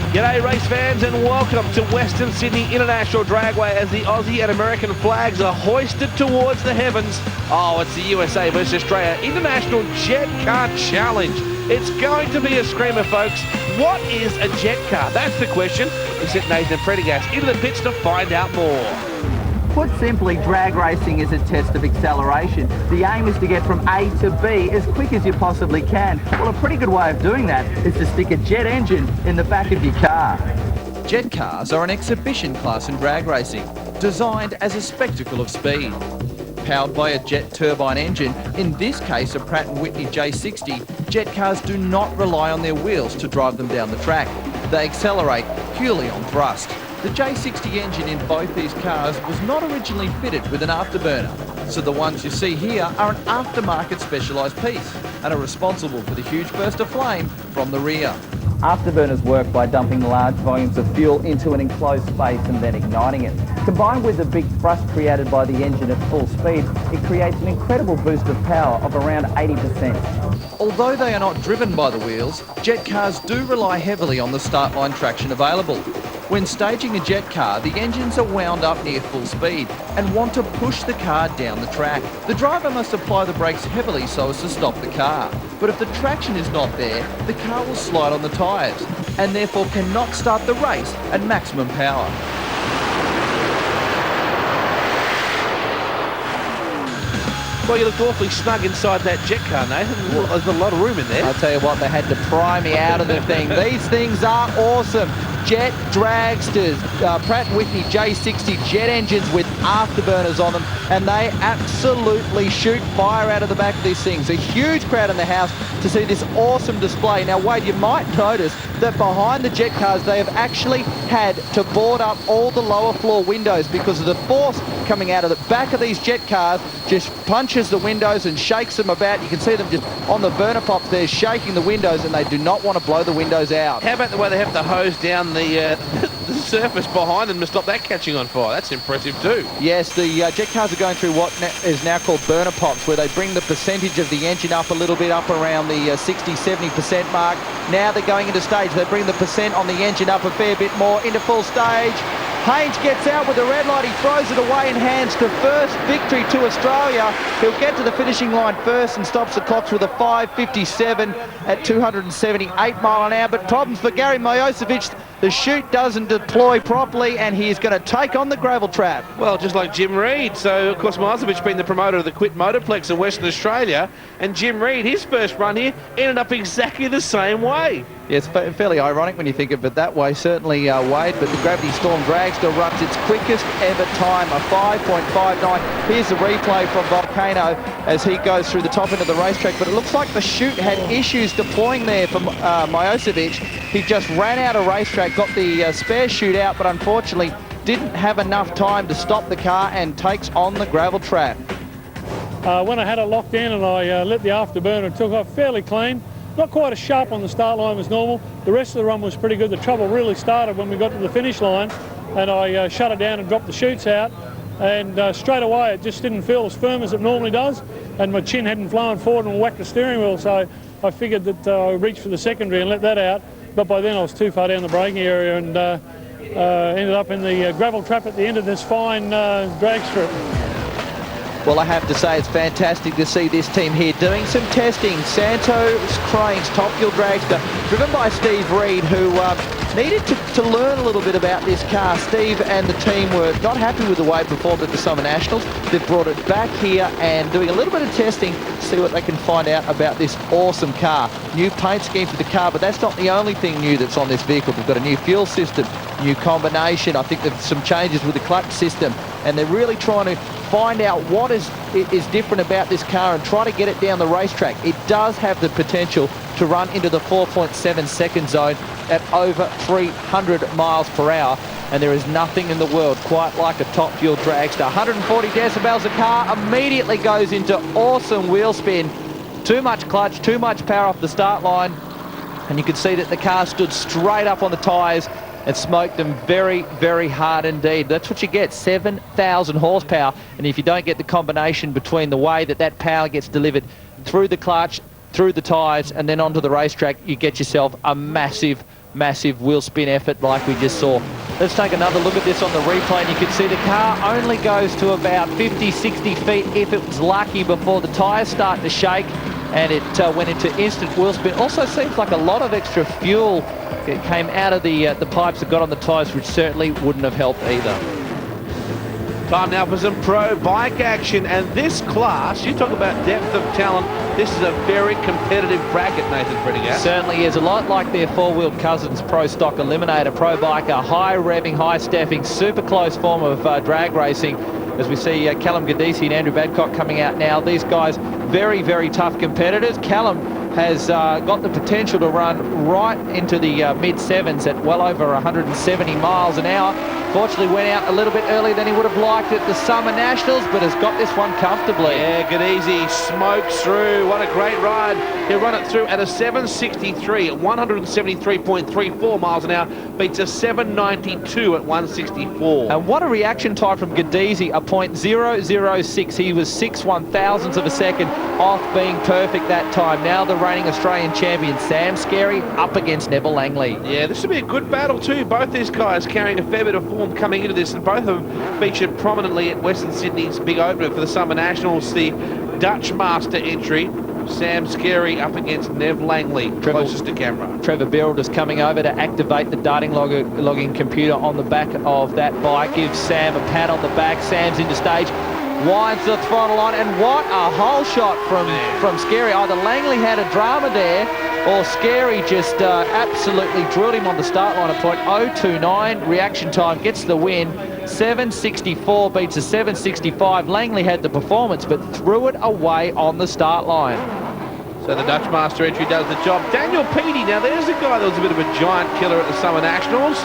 G'day race fans and welcome to Western Sydney International Dragway as the Aussie and American flags are hoisted towards the heavens. Oh, it's the USA versus Australia International Jet Car Challenge. It's going to be a screamer, folks. What is a jet car? That's the question. We sent Nathan PRENDERGAST into the pits to find out more. Put simply, drag racing is a test of acceleration. The aim is to get from A to B as quick as you possibly can. Well, a pretty good way of doing that is to stick a jet engine in the back of your car. Jet cars are an exhibition class in drag racing, designed as a spectacle of speed. Powered by a jet turbine engine, in this case a Pratt & Whitney J60, jet cars do not rely on their wheels to drive them down the track. They accelerate purely on thrust. The J60 engine in both these cars was not originally fitted with an afterburner, so the ones you see here are an aftermarket specialised piece and are responsible for the huge burst of flame from the rear. Afterburners work by dumping large volumes of fuel into an enclosed space and then igniting it. Combined with the big thrust created by the engine at full speed, it creates an incredible boost of power of around 80%. Although they are not driven by the wheels, jet cars do rely heavily on the start line traction available. When staging a jet car, the engines are wound up near full speed and want to push the car down the track. The driver must apply the brakes heavily so as to stop the car. But if the traction is not there, the car will slide on the tyres and therefore cannot start the race at maximum power. Well, you looked awfully snug inside that jet car, Nathan. There's a lot of room in there. I'll tell you what, they had to pry me out of the thing. These things are awesome. Jet dragsters, Pratt & Whitney J60 jet engines with afterburners on them, and they absolutely shoot fire out of the back of these things. A huge crowd in the house to see this awesome display. Now, Wade, you might notice that behind the jet cars, they have actually had to board up all the lower floor windows because of the force coming out of the back of these jet cars just punches the windows and shakes them about. You can see them just on the burner pops there shaking the windows, and they do not want to blow the windows out. How about the way they have to hose down the surface behind them to stop that catching on fire? That's impressive too. Yes, the jet cars are going through what is now called burner pops, where they bring the percentage of the engine up a little bit, up around the 60-70% mark. Now they're going into stage. They bring the percent on the engine up a fair bit more into full stage. Haynes gets out with the red light. He throws it away and hands the first victory to Australia. He'll get to the finishing line first and stops the clocks with a 5:57 at 278 mile an hour. But problems for Gary Milosevic. The chute doesn't deploy properly, and he is going to take on the gravel trap. Well, just like Jim Reed. So, of course, Milosevic being the promoter of the Quit Motorplex in Western Australia, and Jim Reed, his first run here, ended up exactly the same way. Yeah, it's fairly ironic when you think of it that way, certainly, Wade, but the Gravity Storm Dragster runs its quickest ever time, a 5.59. Here's the replay from Volcano as he goes through the top end of the racetrack, but it looks like the chute had issues deploying there for Milosevic. He just ran out of racetrack, got the spare chute out, but unfortunately didn't have enough time to stop the car and takes on the gravel trap. When I had it locked in and I lit the afterburner, took off fairly clean. Not quite as sharp on the start line as normal. The rest of the run was pretty good. The trouble really started when we got to the finish line, and I shut it down and dropped the chutes out, and straight away it just didn't feel as firm as it normally does, and my chin hadn't flown forward and whacked the steering wheel, so I figured that I reached for the secondary and let that out, but by then I was too far down the braking area and ended up in the gravel trap at the end of this fine drag strip. Well, I have to say it's fantastic to see this team here doing some testing. Santos Crane's Top Fuel Dragster, driven by Steve Reed, who needed to learn a little bit about this car. Steve and the team were not happy with the way it performed at the Summer Nationals. They've brought it back here and doing a little bit of testing to see what they can find out about this awesome car. New paint scheme for the car, but that's not the only thing new that's on this vehicle. They've got a new fuel system, new combination. I think there's some changes with the clutch system, and they're really trying to find out what is different about this car and try to get it down the racetrack. It does have the potential to run into the 4.7 second zone at over 300 miles per hour, and there is nothing in the world quite like a Top Fuel Dragster. 140 decibels a car, immediately goes into awesome wheel spin. Too much clutch, too much power off the start line, and you can see that the car stood straight up on the tyres and smoked them very, very hard indeed. That's what you get, 7,000 horsepower. And if you don't get the combination between the way that power gets delivered through the clutch, through the tyres, and then onto the racetrack, you get yourself a massive massive wheel spin effort like we just saw. Let's take another look at this on the replay, and you can see the car only goes to about 50, 60 feet if it was lucky before the tyres start to shake, and it went into instant wheel spin. Also seems like a lot of extra fuel came out of the pipes that got on the tyres, which certainly wouldn't have helped either. Time now for some pro bike action, and this class, you talk about depth of talent, this is a very competitive bracket, Nathan Prendergast. Certainly is, a lot like their four-wheel cousins Pro Stock Eliminator. Pro Bike, a high revving, high stepping, super close form of drag racing. As we see Callum Gadisi and Andrew Badcock coming out now, these guys very, very tough competitors. Callum has got the potential to run right into the mid-sevens at well over 170 miles an hour. Fortunately went out a little bit earlier than he would have liked at the Summer Nationals, but has got this one comfortably. Yeah, Gadisi smokes through. What a great ride. He'll run it through at a 763 at 173.34 miles an hour. Beats a 792 at 164. And what a reaction time from Gadisi, a .006. He was 6/1000ths of a second off being perfect that time. Now the reigning Australian champion, Sam Scarey, up against Neville Langley. Yeah, this should be a good battle too. Both these guys carrying a fair bit of form coming into this, and both of them featured prominently at Western Sydney's big opener for the Summer Nationals, the Dutch Master entry. Sam Scarey up against Nev Langley, closest to camera. Trevor Birrell just coming over to activate the darting logging computer on the back of that bike. Gives Sam a pat on the back. Sam's into stage, winds the throttle on, and what a hole shot from Scarey. Either Langley had a drama there, or Scarey just absolutely drilled him on the start line at .029. Reaction time gets the win. 764 beats a 765. Langley had the performance, but threw it away on the start line. So the Dutch Master entry does the job. Daniel Peaty, now there's a guy that was a bit of a giant killer at the Summer Nationals.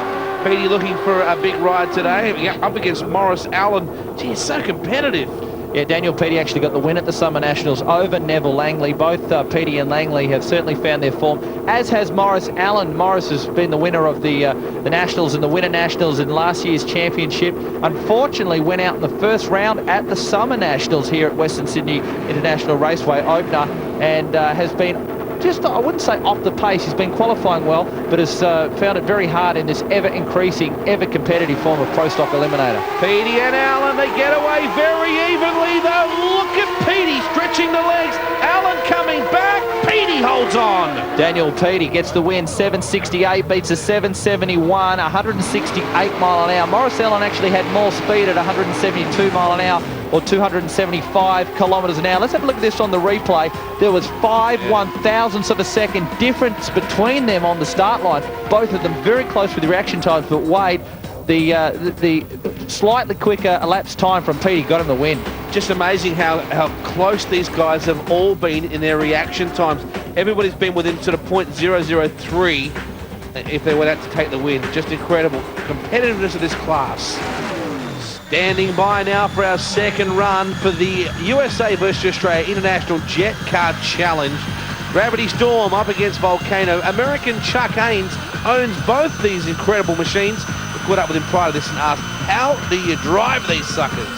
Peaty looking for a big ride today, up against Morris Allen. Gee, it's so competitive. Yeah, Daniel Peaty actually got the win at the Summer Nationals over Neville Langley. Both Peaty and Langley have certainly found their form, as has Morris Allen. Morris has been the winner of the Nationals and the Winter Nationals in last year's championship. Unfortunately, went out in the first round at the Summer Nationals here at Western Sydney International Raceway opener, and has been just, I wouldn't say off the pace. He's been qualifying well, but has found it very hard in this ever-increasing, ever-competitive form of Pro Stock Eliminator. Peaty and Allen, they get away very evenly, though. Look at Peaty stretching the legs. Allen coming back. Peaty holds on. Daniel Peaty gets the win. 768 beats a 771, 168 mile an hour. Morris Allen actually had more speed at 172 mile an hour, or 275 kilometres an hour. Let's have a look at this on the replay. There was 5/1000ths of a second difference between them on the start line. Both of them very close with the reaction times, but Wade, the slightly quicker elapsed time from Peaty got him the win. Just amazing how close these guys have all been in their reaction times. Everybody's been within sort of .003 if they went out to take the win. Just incredible competitiveness of this class. Standing by now for our second run for the USA versus Australia International Jet Car Challenge. Gravity Storm up against Volcano. American Chuck Haynes owns both these incredible machines. We caught up with him prior to this and asked, how do you drive these suckers?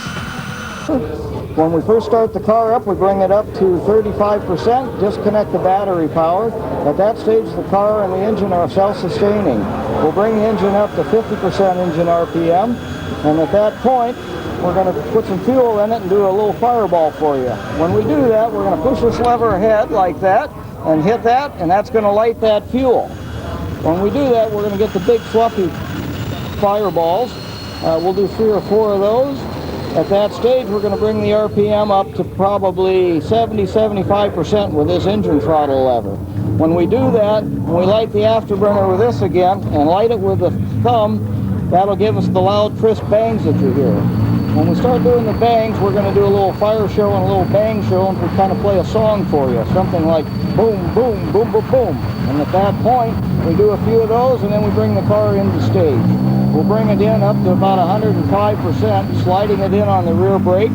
When we first start the car up, we bring it up to 35%, disconnect the battery power. At that stage, the car and the engine are self-sustaining. We'll bring the engine up to 50% engine RPM, and at that point, we're going to put some fuel in it and do a little fireball for you. When we do that, we're going to push this lever ahead like that and hit that, and that's going to light that fuel. When we do that, we're going to get the big fluffy fireballs. We'll do 3 or 4 of those. At that stage, we're going to bring the RPM up to probably 70-75% with this engine throttle lever. When we do that, we light the afterburner with this again and light it with the thumb. That'll give us the loud, crisp bangs that you hear. When we start doing the bangs, we're going to do a little fire show and a little bang show, and we kind of play a song for you, something like boom, boom, boom, boom, boom. And at that point, we do a few of those, and then we bring the car into stage. We'll bring it in up to about 105%, sliding it in on the rear brakes.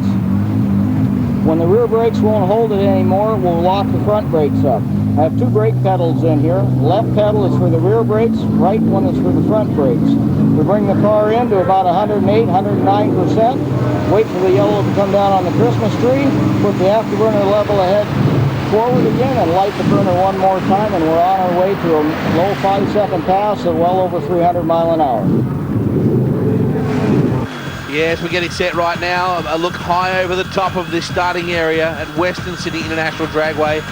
When the rear brakes won't hold it anymore, we'll lock the front brakes up. I have 2 brake pedals in here. Left pedal is for the rear brakes, right one is for the front brakes. We bring the car in to about 108, 109%, wait for the yellow to come down on the Christmas tree, put the afterburner level ahead forward again and light the burner one more time, and we're on our way to a low 5-second pass at well over 300 mile an hour. Yes, we're getting set right now. A look high over the top of this starting area at Western Sydney International Dragway.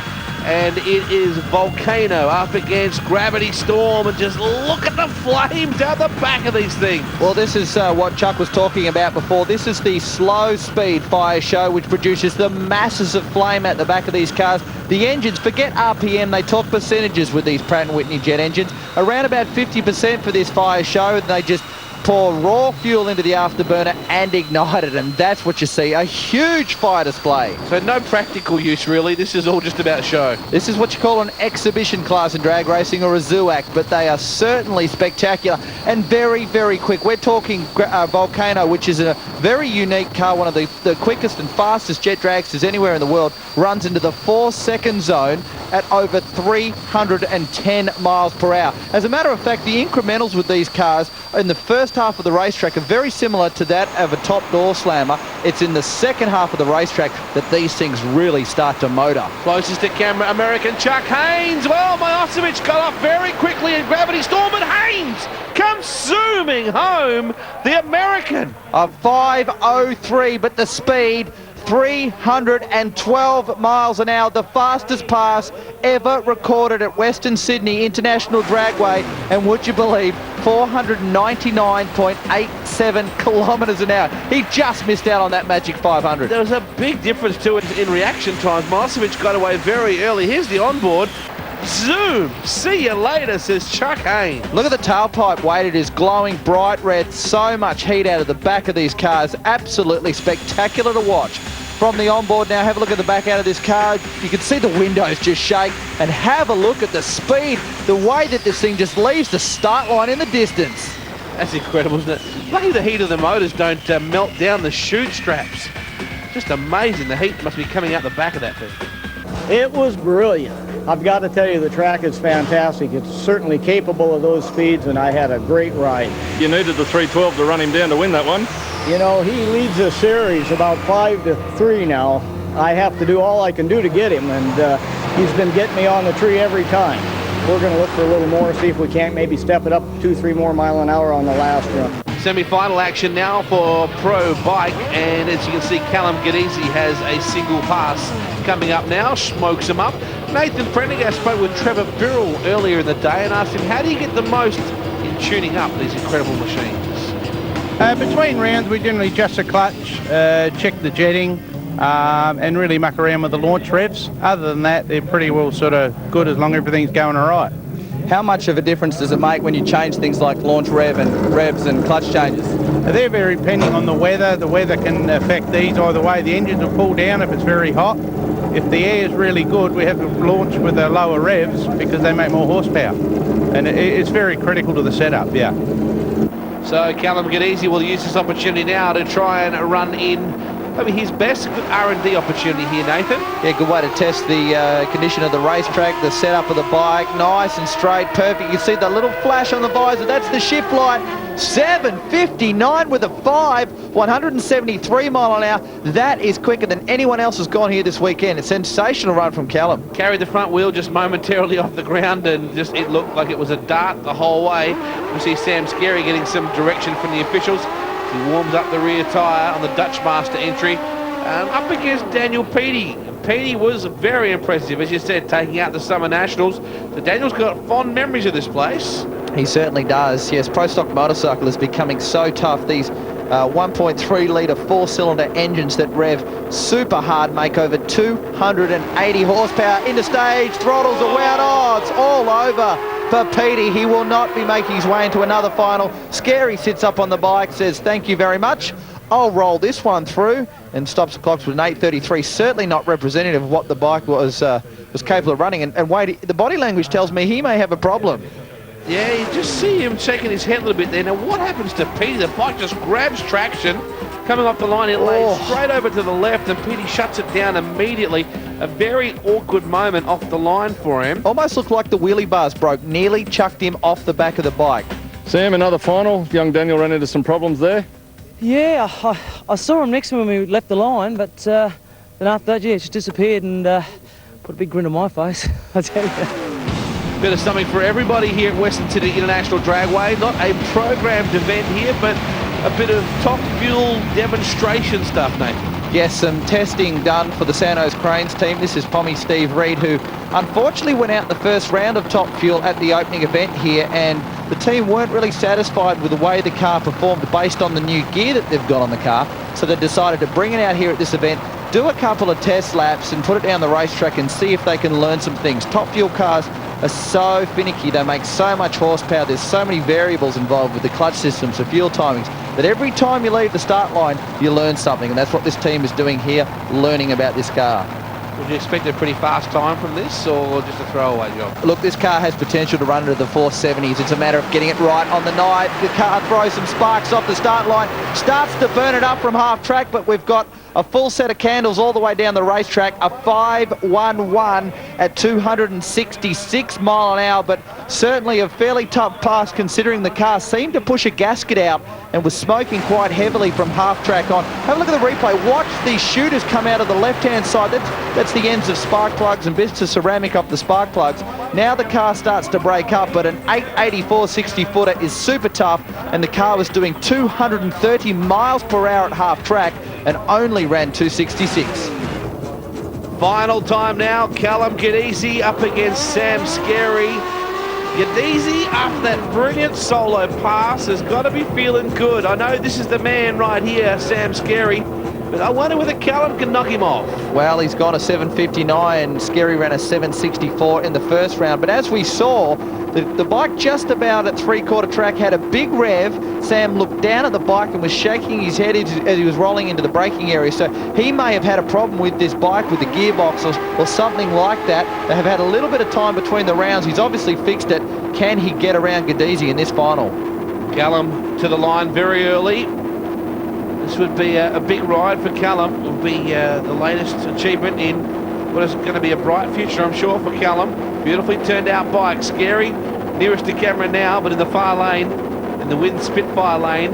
And it is Volcano up against Gravity Storm, and just look at the flames down the back of these things. Well, this is what Chuck was talking about before. This is the slow speed fire show, which produces the masses of flame at the back of these cars. The engines, forget RPM, they talk percentages with these Pratt & Whitney jet engines. Around about 50% for this fire show, and they just pour raw fuel into the afterburner and ignite it, and that's what you see, a huge fire display. So no practical use really, this is all just about show. This is what you call an exhibition class in drag racing, or a zoo act, but they are certainly spectacular and very, very quick. We're talking Volcano, which is a very unique car, one of the quickest and fastest jet dragsters anywhere in the world, runs into the 4-second zone at over 310 miles per hour. As a matter of fact, the incrementals with these cars in the first half of the racetrack are very similar to that of a top door slammer. It's in the second half of the racetrack that these things really start to motor. Closest to camera, American Chuck Haynes. Well, Milosevic got up very quickly in Gravity Storm, but Haynes comes zooming home, the American. A 5:03, but the speed 312 miles an hour, the fastest pass ever recorded at Western Sydney International Dragway, and would you believe, 499.87 kilometres an hour. He just missed out on that magic 500. There was a big difference to it in reaction times. Milosevic got away very early. Here's the onboard. Zoom! See you later, says Chuck Haynes. Look at the tailpipe weight. It is glowing bright red. So much heat out of the back of these cars. Absolutely spectacular to watch. From the onboard now, have a look at the back out of this car. You can see the windows just shake, and have a look at the speed, the way that this thing just leaves the start line in the distance. That's incredible, isn't it? Lucky the heat of the motors don't melt down the chute straps. Just amazing. The heat must be coming out the back of that thing. It was brilliant. I've got to tell you, the track is fantastic. It's certainly capable of those speeds, and I had a great ride. You needed the 312 to run him down to win that one. You know, he leads the series about 5-3 now. I have to do all I can do to get him, and he's been getting me on the tree every time. We're going to look for a little more, see if we can't maybe step it up 2-3 more mile an hour on the last run. Semi-final action now for Pro Bike, and as you can see, Callum Gadesi has a single pass coming up now, smokes him up. Nathan Prendergast spoke with Trevor Birrell earlier in the day and asked him, how do you get the most in tuning up these incredible machines? Between rounds, we generally adjust the clutch, check the jetting, and really muck around with the launch revs. Other than that, they're pretty well sort of good as long as everything's going all right. How much of a difference does it make when you change things like launch revs and clutch changes? They're very depending on the weather. The weather can affect these either way. The engines will cool down if it's very hot. If the air is really good, we have to launch with the lower revs because they make more horsepower. And it's very critical to the setup, yeah. So Callum Gadesi will use this opportunity now to try and run in maybe his best R&D opportunity here, Nathan. Yeah, good way to test the condition of the racetrack, the setup of the bike, nice and straight, perfect. You see the little flash on the visor, that's the shift light. 7:59 with a 5, 173 mile an hour. That is quicker than anyone else has gone here this weekend. A sensational run from Callum. Carried the front wheel just momentarily off the ground, and just it looked like it was a dart the whole way. We see Sam Scarry getting some direction from the officials. He warms up the rear tyre on the Dutch Master entry, up against Daniel PEATY. PEATY was very impressive, as you said, taking out the Summer Nationals. So Daniel's got fond memories of this place. He certainly does. Yes, Pro Stock Motorcycle is becoming so tough. These 1.3 litre 4-cylinder engines that rev super hard make over 280 horsepower. Into stage, throttles are wound. Oh, it's all over for PEATY. He will not be making his way into another final. Scary sits up on the bike, says thank you very much. I'll roll this one through, and stops the clocks with an 8:33. Certainly not representative of what the bike was capable of running. And Wade, the body language tells me he may have a problem. Yeah, you just see him shaking his head a little bit there. Now, what happens to PEATY? The bike just grabs traction. Coming off the line, it lays straight over to the left, and PEATY shuts it down immediately. A very awkward moment off the line for him. Almost looked like the wheelie bars broke. Nearly chucked him off the back of the bike. Sam, another final. Young Daniel ran into some problems there. Yeah, I saw him next to me when we left the line, but then after that, yeah, it just disappeared, and put a big grin on my face, I tell you. Bit of something for everybody here at Western Sydney International Dragway. Not a programmed event here, but a bit of top fuel demonstration stuff, Nathan. Yes, some testing done for the Santos Cranes team. This is Pommy Steve Reed, who unfortunately went out the first round of Top Fuel at the opening event here, and the team weren't really satisfied with the way the car performed based on the new gear that they've got on the car. So they decided to bring it out here at this event, do a couple of test laps and put it down the racetrack and see if they can learn some things. Top Fuel cars are so finicky, they make so much horsepower, there's so many variables involved with the clutch systems, the fuel timings, that every time you leave the start line, you learn something, and that's what this team is doing here, learning about this car. Would you expect a pretty fast time from this, or just a throwaway job? Look, this car has potential to run into the 470s. It's a matter of getting it right on the night. The car throws some sparks off the start line, starts to burn it up from half track, but we've got a full set of candles all the way down the racetrack, a 5.11 at 266 mile an hour, but certainly a fairly tough pass considering the car seemed to push a gasket out and was smoking quite heavily from half track on. Have a look at the replay. Watch these shooters come out of the left-hand side. That's the ends of spark plugs and bits of ceramic off the spark plugs. Now the car starts to break up, but an 884 60-footer is super tough, and the car was doing 230 miles per hour at half track and only ran 266. Final time now, Callum Gadese up against Sam Scary. Gadese, after that brilliant solo pass, has got to be feeling good. I know this is the man right here, Sam Scary, but I wonder whether Callum can knock him off. Well, he's gone a 759. Scary ran a 764 in the first round, but as we saw, the bike just about at three-quarter track had a big rev. Sam looked down at the bike and was shaking his head as he was rolling into the braking area. So he may have had a problem with this bike, with the gearbox or something like that. They have had a little bit of time between the rounds. He's obviously fixed it. Can he get around Gadese in this final? Callum to the line very early. This would be a big ride for Callum. It will be the latest achievement in what is going to be a bright future, I'm sure, for Callum. Beautifully turned out bike. Scary, nearest to camera now, but in the far lane, in the Wind Spitfire lane.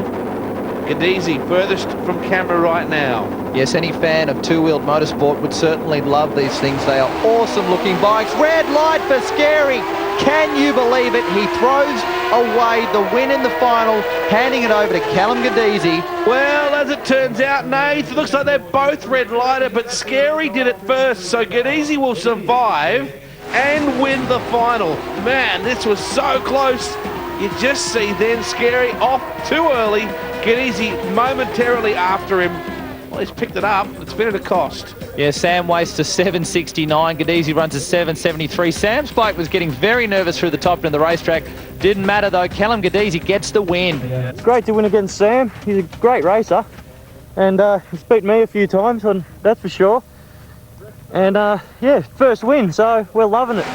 Gadese, furthest from camera right now. Yes, any fan of two-wheeled motorsport would certainly love these things. They are awesome-looking bikes. Red light for Scary. Can you believe it? He throws away the win in the final, handing it over to Callum Gadese. Well, as it turns out, Nath, it looks like they're both red-lighted, but Scary did it first, so Gadese will survive and win the final. Man, this was so close. You just see then Scary off too early. Gadese momentarily after him. Well, he's picked it up. It's been at a cost. Yeah, Sam wastes a 769. Gadese runs a 773. Sam's bike was getting very nervous through the top end of the racetrack. Didn't matter though. Callum Gadese gets the win. It's great to win against Sam. He's a great racer, and he's beat me a few times, and that's for sure. And yeah, first win, so we're loving it.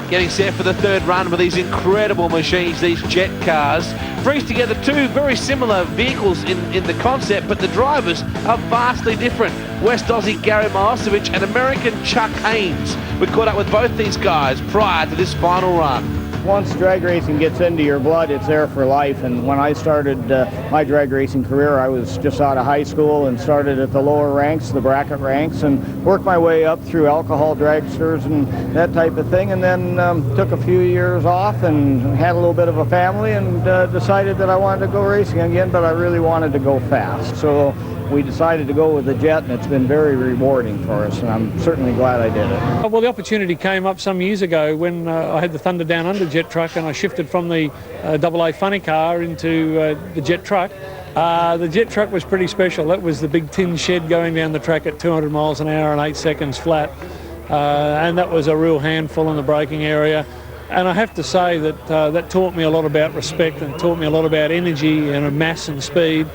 Getting set for the third run with these incredible machines, these jet cars. Brings together two very similar vehicles in the concept, but the drivers are vastly different. West Aussie Gary Milosevic and American Chuck Haynes. We caught up with both these guys prior to this final run. Once drag racing gets into your blood, it's there for life. And when I started my drag racing career, I was just out of high school and started at the lower ranks, the bracket ranks, and worked my way up through alcohol dragsters and that type of thing. And then took a few years off and had a little bit of a family and decided that I wanted to go racing again, but I really wanted to go fast. So we decided to go with the jet, and it's been very rewarding for us, and I'm certainly glad I did it. Well, the opportunity came up some years ago when I had the Thunder Down Under jet truck, and I shifted from the AA funny car into the jet truck. The jet truck was pretty special. That was the big tin shed going down the track at 200 miles an hour and 8 seconds flat, and that was a real handful in the braking area. And I have to say that that taught me a lot about respect and taught me a lot about energy and mass and speed.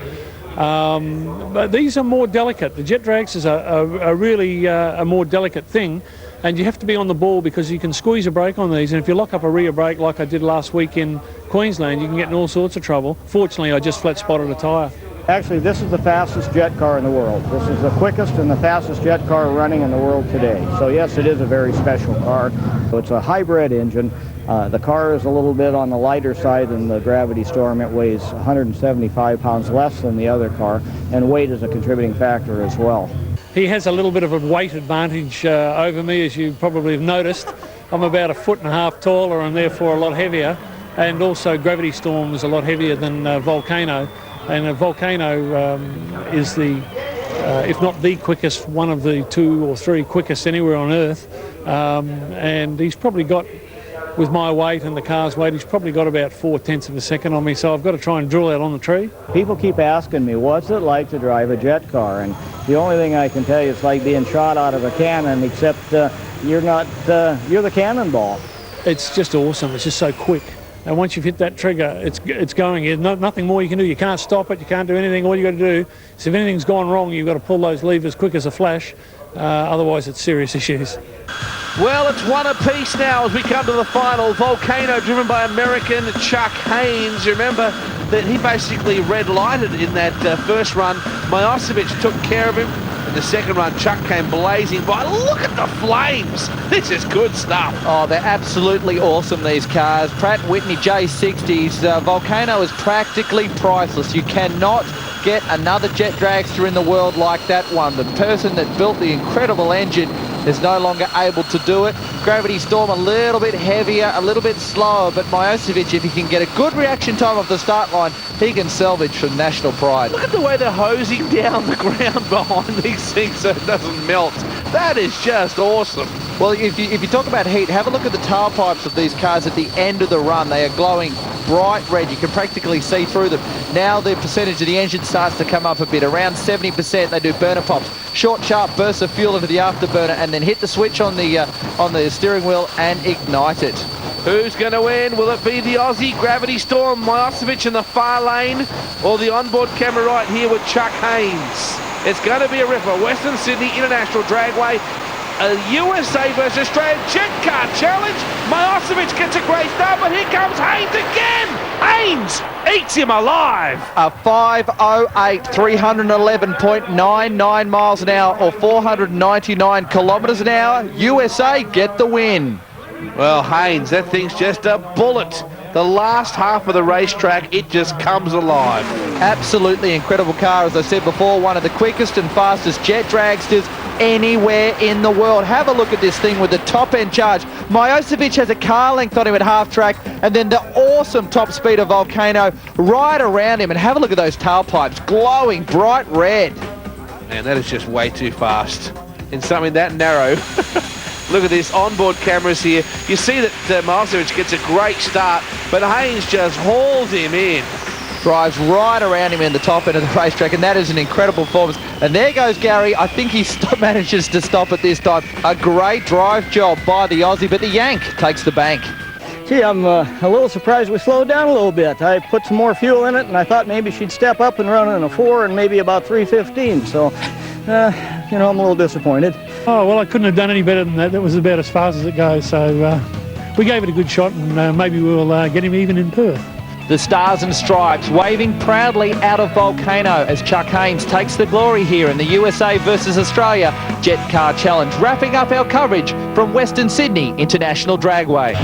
But these are more delicate. The jet drags is a really a more delicate thing, and you have to be on the ball because you can squeeze a brake on these, and if you lock up a rear brake like I did last week in Queensland, you can get in all sorts of trouble. Fortunately, I just flat spotted a tyre. Actually, this is the fastest jet car in the world. This is the quickest and the fastest jet car running in the world today. So yes, it is a very special car. So it's a hybrid engine. The car is a little bit on the lighter side than the Gravity Storm. It weighs 175 pounds less than the other car, and weight is a contributing factor as well. He has a little bit of a weight advantage over me, as you probably have noticed. I'm about 1.5 foot taller and therefore a lot heavier, and also Gravity Storm is a lot heavier than Volcano, and Volcano is the, if not the quickest, one of the 2 or 3 quickest anywhere on Earth, and he's probably got, with my weight and the car's weight, he's probably got about 0.4 of a second on me, so I've got to try and drill out on the tree. People keep asking me, what's it like to drive a jet car? And the only thing I can tell you, it's like being shot out of a cannon, except you're the cannonball. It's just awesome. It's just so quick. And once you've hit that trigger, it's going. There's nothing more you can do. You can't stop it. You can't do anything. All you got to do is, if anything's gone wrong, you've got to pull those levers quick as a flash. Otherwise, it's serious issues. Well, it's one apiece now as we come to the final. Volcano, driven by American Chuck Haynes. You remember that he basically red-lighted in that first run. Milosevic took care of him. In the second run, Chuck came blazing by. Look at the flames. This is good stuff. Oh, they're absolutely awesome, these cars. Pratt & Whitney J60s. Volcano is practically priceless. You cannot get another jet dragster in the world like that one. The person that built the incredible engine is no longer able to do it. Gravity Storm a little bit heavier, a little bit slower, but Milosevic, if he can get a good reaction time off the start line, he can salvage some national pride. Look at the way they're hosing down the ground behind these things so it doesn't melt. That is just awesome. Well, if you talk about heat, have a look at the tailpipes of these cars at the end of the run. They are glowing bright red. You can practically see through them. Now the percentage of the engine starts to come up a bit. Around 70%, they do burner pops. Short, sharp bursts of fuel into the afterburner, and then hit the switch on the steering wheel and ignite it. Who's going to win? Will it be the Aussie Gravity Storm, Milosevic in the far lane, or the onboard camera right here with Chuck Haynes? It's going to be a ripper. Western Sydney International Dragway, a USA versus Australia Jet Car Challenge. Milosevic gets a great start, but here comes Haynes again. Haynes eats him alive. A 5:08, 311.99 miles an hour, or 499 kilometres an hour. USA get the win. Well, Haynes, that thing's just a bullet. The last half of the racetrack, it just comes alive. Absolutely incredible car, as I said before, one of the quickest and fastest jet dragsters anywhere in the world. Have a look at this thing with the top end charge. Milosevic has a car length on him at half track, and then the awesome top speed of Volcano right around him. And have a look at those tailpipes, glowing bright red. Man, that is just way too fast in something that narrow. Look at this, onboard cameras here. You see that Milosevic gets a great start, but Haynes just hauls him in. Drives right around him in the top end of the racetrack, and that is an incredible performance. And there goes Gary. I think he manages to stop it this time. A great drive job by the Aussie, but the Yank takes the bank. Gee, I'm a little surprised we slowed down a little bit. I put some more fuel in it, and I thought maybe she'd step up and run in a 4 and maybe about 3:15. So, you know, I'm a little disappointed. Oh, well, I couldn't have done any better than that. That was about as fast as it goes. So we gave it a good shot, and maybe we'll get him even in Perth. The Stars and Stripes waving proudly out of Volcano as Chuck Haynes takes the glory here in the USA versus Australia Jet Car Challenge. Wrapping up our coverage from Western Sydney International Dragway.